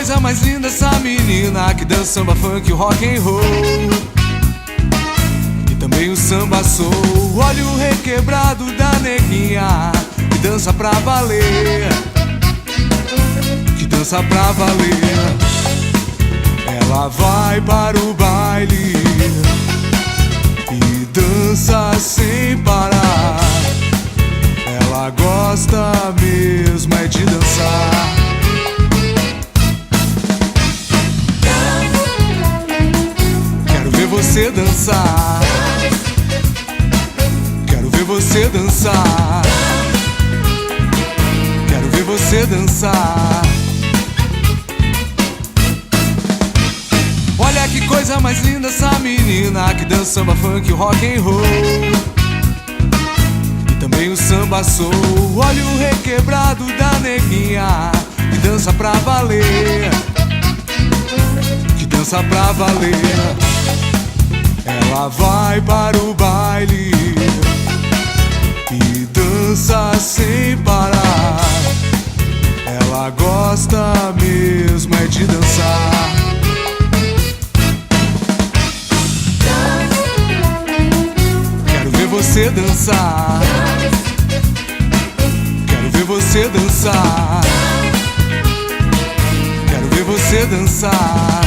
coisa mais linda essa menina que dança samba, funk, rock and roll e também o samba soul. Olha o requebrado da neguinha que dança pra valer, que dança pra valer. Ela vai para o baile e dança sem parar. Ela gosta mesmo é de dançar. Quero ver você dançar. Quero ver você dançar. Quero ver você dançar. Olha que coisa mais linda essa menina que dança samba, funk, rock and roll e também o samba soul. Olha o requebrado da neguinha que dança pra valer, que dança pra valer. Ela vai para o baile e dança sem parar. Ela gosta mesmo é de dançar. Quero ver você dançar. Quero ver você dançar. Quero ver você dançar.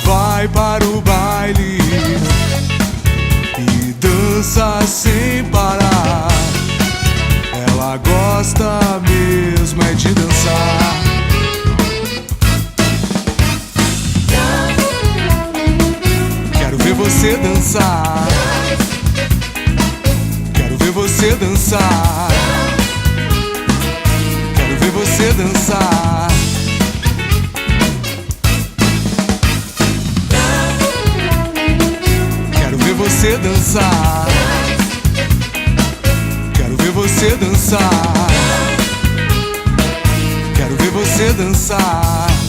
Vai para o baile e dança sem parar. Ela gosta mesmo é de dançar. Quero ver você dançar. Quero ver você dançar. Quero ver você dançar. Quero ver você dançar. Quero ver você dançar. Quero ver você dançar.